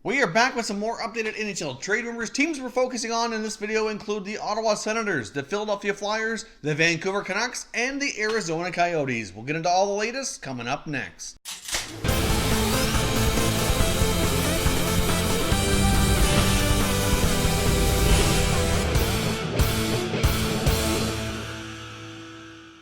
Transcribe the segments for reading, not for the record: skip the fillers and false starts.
We are back with some more updated NHL trade rumors. Teams we're focusing on in this video include the Ottawa Senators, the Philadelphia Flyers, the Vancouver Canucks, and the Arizona Coyotes. We'll get into all the latest coming up next.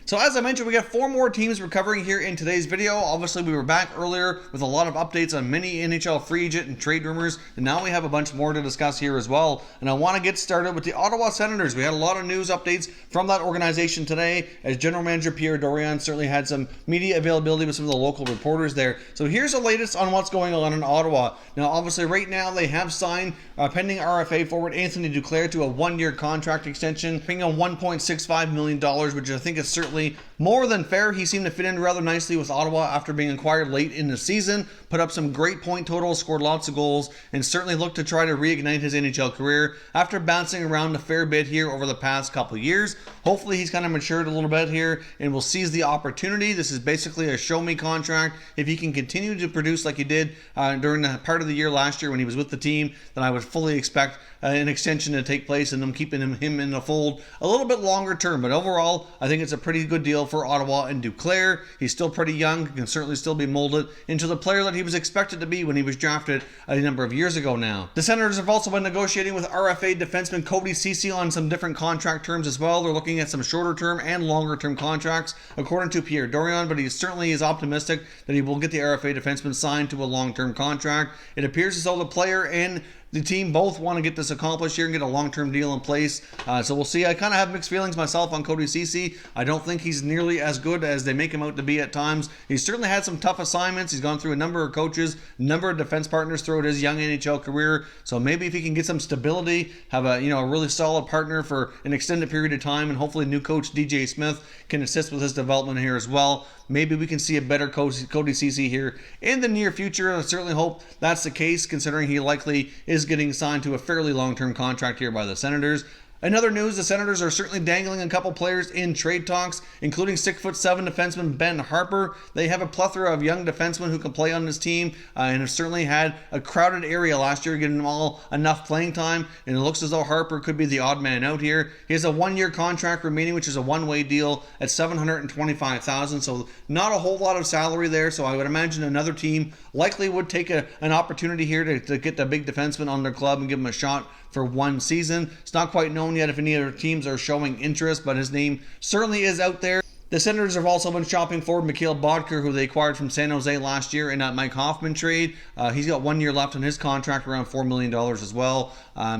So as I mentioned, we got 4 more teams we're covering here in today's video. Obviously, we were back earlier with a lot of updates on many NHL free agent and trade rumors, and now we have a bunch more to discuss here as well. And I want to get started with the Ottawa Senators. We had a lot of news updates from that organization today, as General Manager Pierre Dorion certainly had some media availability with some of the local reporters there. So here's the latest on what's going on in Ottawa. Now, obviously, right now they have signed pending RFA forward Anthony Duclair to a 1-year contract extension, paying him $1.65 million, which I think is certainly more than fair. He seemed to fit in rather nicely with Ottawa after being acquired late in the season, put up some great point totals, scored lots of goals, and certainly looked to try to reignite his NHL career after bouncing around a fair bit here over the past couple of years. Hopefully he's kind of matured a little bit here and will seize the opportunity. This is basically a show me contract. If he can continue to produce like he did during the part of the year last year when he was with the team, then I would fully expect an extension to take place and them keeping him in the fold a little bit longer term. But overall, I think it's a pretty good deal for Ottawa and Duclair. He's still pretty young, can certainly still be molded into the player that he was expected to be when he was drafted a number of years ago now. The Senators have also been negotiating with RFA defenseman Cody Ceci on some different contract terms as well. They're looking at some shorter term and longer term contracts, according to Pierre Dorion, but he certainly is optimistic that he will get the RFA defenseman signed to a long-term contract. It appears as though the player and the team both want to get this accomplished here and get a long-term deal in place. So we'll see. I kind of have mixed feelings myself on Cody Ceci. I don't think he's nearly as good as they make him out to be at times. He's certainly had some tough assignments. He's gone through a number of coaches, a number of defense partners throughout his young NHL career. So maybe if he can get some stability, have a really solid partner for an extended period of time, and hopefully new coach DJ Smith can assist with his development here as well. Maybe we can see a better Cody Ceci here in the near future. I certainly hope that's the case, considering he likely is getting signed to a fairly long-term contract here by the Senators. In other news, the Senators are certainly dangling a couple players in trade talks, including 6'7" defenseman Ben Harpur. They have a plethora of young defensemen who can play on this team and have certainly had a crowded area last year, getting them all enough playing time, and it looks as though Harpur could be the odd man out here. He has a 1-year contract remaining, which is a one-way deal at $725,000, so not a whole lot of salary there, so I would imagine another team likely would take an opportunity here to get the big defenseman on their club and give him a shot for one season. It's not quite known yet if any other teams are showing interest, but his name certainly is out there. The Senators have also been shopping for Mikhail Bodker, who they acquired from San Jose last year in that Mike Hoffman trade. He's got 1 year left on his contract, around $4 million as well.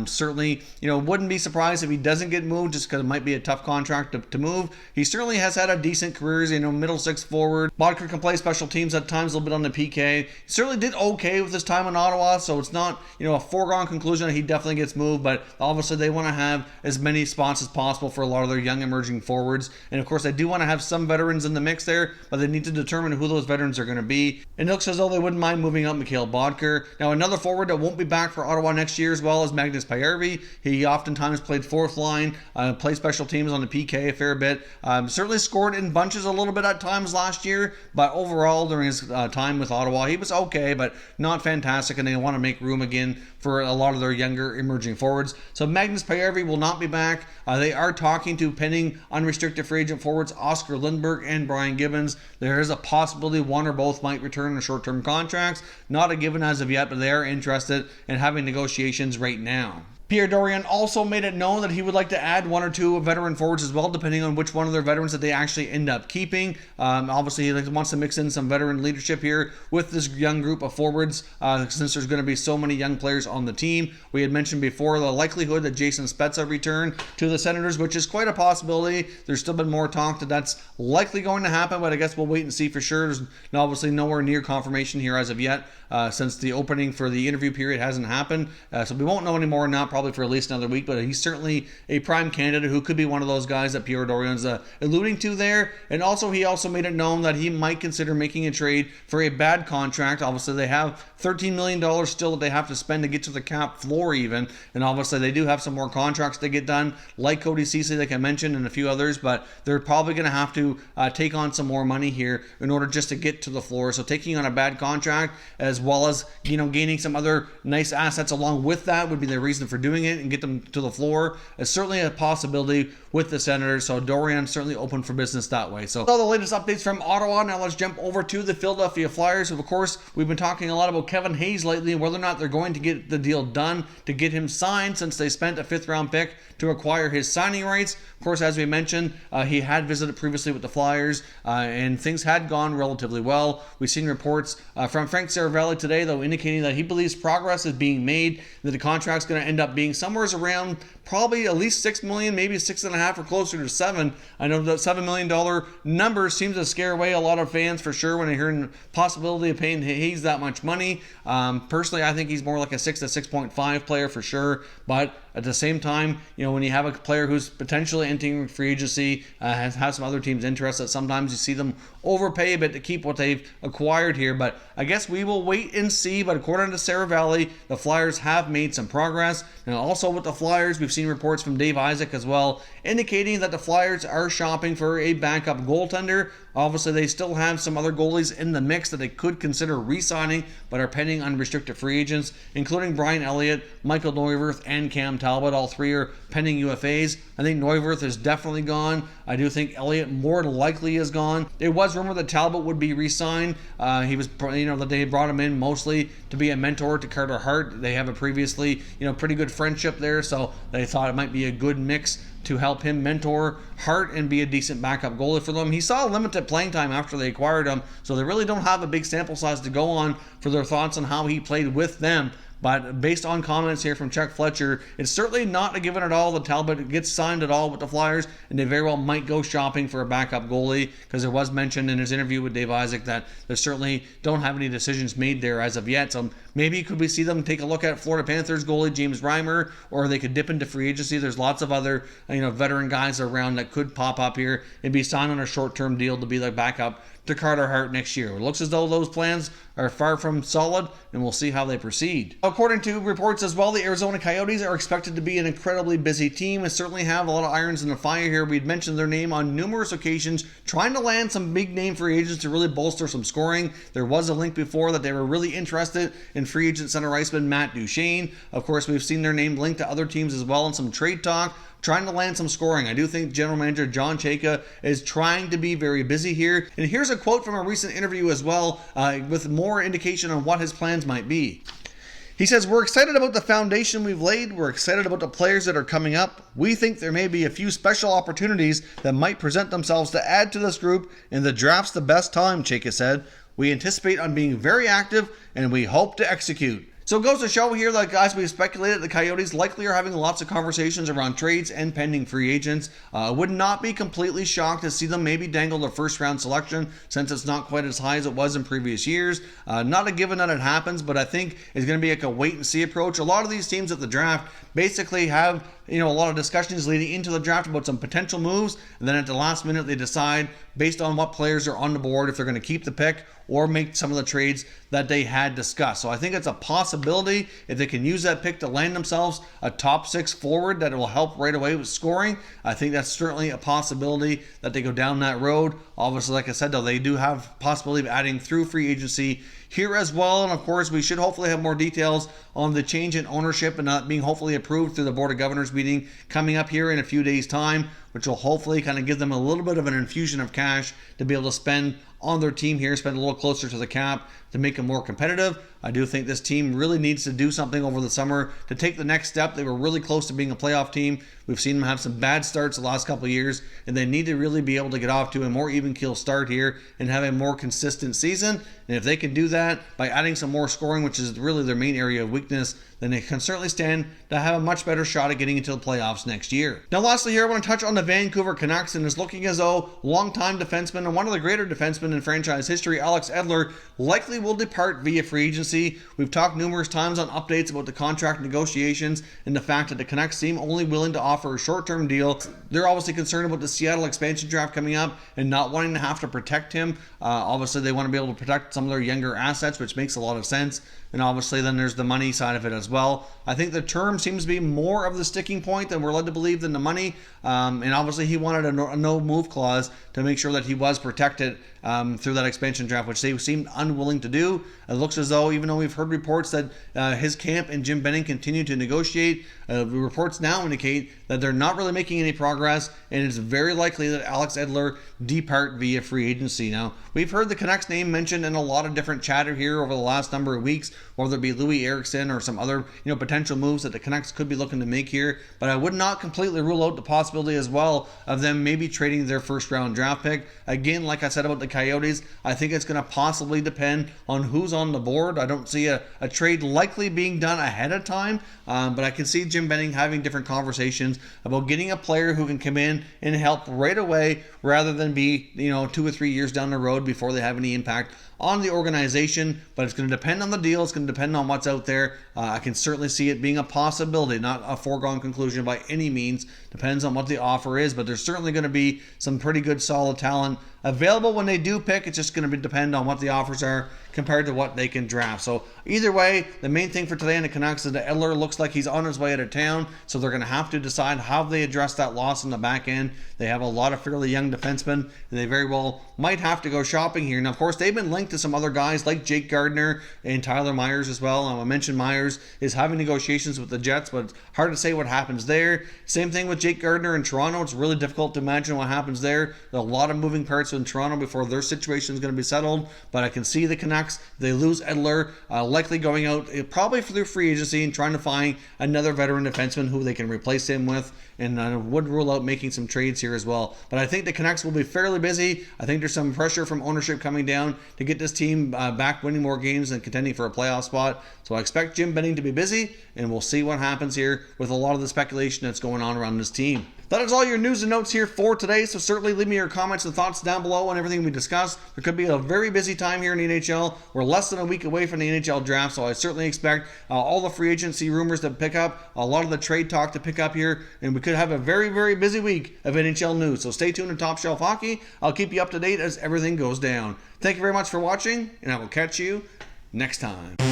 Certainly, wouldn't be surprised if he doesn't get moved, just because it might be a tough contract to move. He certainly has had a decent career as middle six forward. Bodker can play special teams at times, a little bit on the PK. He certainly did okay with his time in Ottawa, so it's not a foregone conclusion that he definitely gets moved, but obviously they want to have as many spots as possible for a lot of their young emerging forwards. And of course, they do want to have some veterans in the mix there, but they need to determine who those veterans are going to be. And it looks as though they wouldn't mind moving up Mikhail Bodker. Now, another forward that won't be back for Ottawa next year as well as Magnus Pajärvi. He oftentimes played fourth line, played special teams on the PK a fair bit. Certainly scored in bunches a little bit at times last year, but overall during his time with Ottawa, he was okay, but not fantastic, and they want to make room again for a lot of their younger emerging forwards. So Magnus Pajärvi will not be back. They are talking to pending unrestricted free agent forwards Oscar Lindberg and Brian Gibbons. There is a possibility one or both might return to short-term contracts. Not a given as of yet, but they are interested in having negotiations right now. Pierre Dorion also made it known that he would like to add 1 or 2 veteran forwards as well, depending on which one of their veterans that they actually end up keeping. Obviously, he wants to mix in some veteran leadership here with this young group of forwards, since there's going to be so many young players on the team. We had mentioned before the likelihood that Jason Spezza return to the Senators, which is quite a possibility. There's still been more talk that that's likely going to happen, but I guess we'll wait and see for sure. There's obviously nowhere near confirmation here as of yet, since the opening for the interview period hasn't happened. So we won't know any more now, probably probably for at least another week, but he's certainly a prime candidate who could be one of those guys that Pierre Dorion's alluding to there. And also, he also made it known that he might consider making a trade for a bad contract. Obviously, they have $13 million still that they have to spend to get to the cap floor even, and obviously they do have some more contracts to get done, like Cody Ceci, like I mentioned, and a few others, but they're probably going to have to take on some more money here in order just to get to the floor. So taking on a bad contract, as well as gaining some other nice assets along with that, would be the reason for doing it and get them to the floor, is certainly a possibility with the Senators. So Dorion's certainly open for business that way. So all the latest updates from Ottawa. Now let's jump over to the Philadelphia Flyers. Of course, we've been talking a lot about Kevin Hayes lately and whether or not they're going to get the deal done to get him signed, since they spent a 5th round pick to acquire his signing rights. Of course, as we mentioned, he had visited previously with the Flyers, and things had gone relatively well. We've seen reports from Frank Saravelli today, though, indicating that he believes progress is being made, that the contract's going to end up being somewhere around probably at least $6 million, maybe 6.5 or closer to 7. I know that $7 million number seems to scare away a lot of fans for sure when they hear the possibility of paying Hayes that much money. Personally, I think he's more like a 6 to 6.5 player for sure, but at the same time, when you have a player who's potentially entering free agency, has some other teams interested, sometimes you see them overpay a bit to keep what they've acquired here. But I guess we will wait and see. But according to Saravelli, the Flyers have made some progress. And also with the Flyers, we've seen reports from Dave Isaac as well, indicating that the Flyers are shopping for a backup goaltender. Obviously, they still have some other goalies in the mix that they could consider re-signing, but are pending unrestricted free agents, including Brian Elliott, Michael Neuwirth, and Cam Talbot. All three are pending UFAs. I think Neuwirth is definitely gone. I do think Elliott more likely is gone. It was rumored that Talbot would be re-signed. He was, that they brought him in mostly to be a mentor to Carter Hart. They have a previously, pretty good friendship there, so they thought it might be a good mix to help him mentor Hart and be a decent backup goalie for them. He saw limited playing time after they acquired him, so they really don't have a big sample size to go on for their thoughts on how he played with them. But based on comments here from Chuck Fletcher, it's certainly not a given at all that Talbot gets signed at all with the Flyers, and they very well might go shopping for a backup goalie, because it was mentioned in his interview with Dave Isaac that they certainly don't have any decisions made there as of yet. So maybe could we see them take a look at Florida Panthers goalie James Reimer, or they could dip into free agency. There's lots of other veteran guys around that could pop up here and be signed on a short-term deal to be the backup to Carter Hart next year. It looks as though those plans are far from solid, and we'll see how they proceed. According to reports as well, the Arizona Coyotes are expected to be an incredibly busy team and certainly have a lot of irons in the fire here. We'd mentioned their name on numerous occasions, trying to land some big name free agents to really bolster some scoring. There was a link before that they were really interested in free agent center iceman Matt Duchene. Of course, we've seen their name linked to other teams as well in some trade talk, trying to land some scoring. I do think General Manager John Chayka is trying to be very busy here. And here's a quote from a recent interview as well, with more indication on what his plans might be. He says, "We're excited about the foundation we've laid. We're excited about the players that are coming up. We think there may be a few special opportunities that might present themselves to add to this group, and the draft's the best time," Chayka said. "We anticipate on being very active, and we hope to execute." So it goes to show here that, guys, we've speculated the Coyotes likely are having lots of conversations around trades and pending free agents. Would not be completely shocked to see them maybe dangle their first round selection, since it's not quite as high as it was in previous years. Not a given that it happens, but I think it's going to be like a wait and see approach. A lot of these teams at the draft basically have a lot of discussions leading into the draft about some potential moves, and then at the last minute they decide based on what players are on the board if they're going to keep the pick or make some of the trades that they had discussed. So I think it's a possibility if they can use that pick to land themselves a top 6 forward that will help right away with scoring. I think that's certainly a possibility that they go down that road. Obviously, like I said, though, they do have possibility of adding through free agency here as well. And of course, we should hopefully have more details on the change in ownership and not being hopefully approved through the Board of Governors meeting coming up here in a few days' time, which will hopefully kind of give them a little bit of an infusion of cash to be able to spend on their team here, spend a little closer to the cap to make them more competitive. I do think this team really needs to do something over the summer to take the next step. They were really close to being a playoff team. We've seen them have some bad starts the last couple of years, and they need to really be able to get off to a more even keel start here and have a more consistent season. And if they can do that by adding some more scoring, which is really their main area of weakness, then they can certainly stand to have a much better shot at getting into the playoffs next year. Now, lastly here, I want to touch on the the Vancouver Canucks, and it's looking as though longtime defenseman and one of the greater defensemen in franchise history, Alex Edler, likely will depart via free agency. We've talked numerous times on updates about the contract negotiations and the fact that the Canucks seem only willing to offer a short-term deal. They're obviously concerned about the Seattle expansion draft coming up and not wanting to have to protect him. Obviously, they want to be able to protect some of their younger assets, which makes a lot of sense. And obviously, then there's the money side of it as well. I think the term seems to be more of the sticking point than we're led to believe than the money. And obviously, he wanted a no-move clause to make sure that he was protected through that expansion draft, which they seemed unwilling to do. It looks as though, even though we've heard reports that his camp and Jim Benning continue to negotiate, the reports now indicate that they're not really making any progress, and it's very likely that Alex Edler depart via free agency. Now, we've heard the Canucks name mentioned in a lot of different chatter here over the last number of weeks, whether it be Louis Eriksson or some other potential moves that the Canucks could be looking to make here. But I would not completely rule out the possibility as well of them maybe trading their first round draft pick. Again, like I said about the Coyotes, I think it's going to possibly depend on who's on the board. I don't see a trade likely being done ahead of time, but I can see Jim Benning having different conversations about getting a player who can come in and help right away rather than be 2 or 3 years down the road before they have any impact on the organization. But it's going to depend on the deal. It's going to depend on what's out there. I can certainly see it being a possibility, not a foregone conclusion by any means. Depends on what the offer is, but there's certainly going to be some pretty good solid talent available when they do pick. It's just going to depend on what the offers are compared to what they can draft. So either way, the main thing for today in the Canucks is that Edler looks like he's on his way out of town, so they're going to have to decide how they address that loss in the back end. They have a lot of fairly young defensemen, and they very well might have to go shopping here. Now, of course, they've been linked to some other guys like Jake Gardiner and Tyler Myers as well. I mentioned Myers is having negotiations with the Jets, but it's hard to say what happens there. Same thing with Jake Gardiner in Toronto. It's really difficult to imagine what happens there. There are a lot of moving parts in Toronto before their situation is going to be settled, but I can see the Canucks, they lose Edler, likely going out probably through free agency and trying to find another veteran defenseman who they can replace him with, and I would rule out making some trades here as well. But I think the Canucks will be fairly busy. I think there's some pressure from ownership coming down to get this team back winning more games and contending for a playoff spot. So I expect Jim Benning to be busy, and we'll see what happens here with a lot of the speculation that's going on around this team. That is all your news and notes here for today, so certainly leave me your comments and thoughts down below on everything we discussed. There could be a very busy time here in the NHL. We're less than a week away from the NHL draft, so I certainly expect all the free agency rumors to pick up, a lot of the trade talk to pick up here, and we could have a very, very busy week of NHL news. So stay tuned to Top Shelf Hockey. I'll keep you up to date as everything goes down. Thank you very much for watching, and I will catch you next time.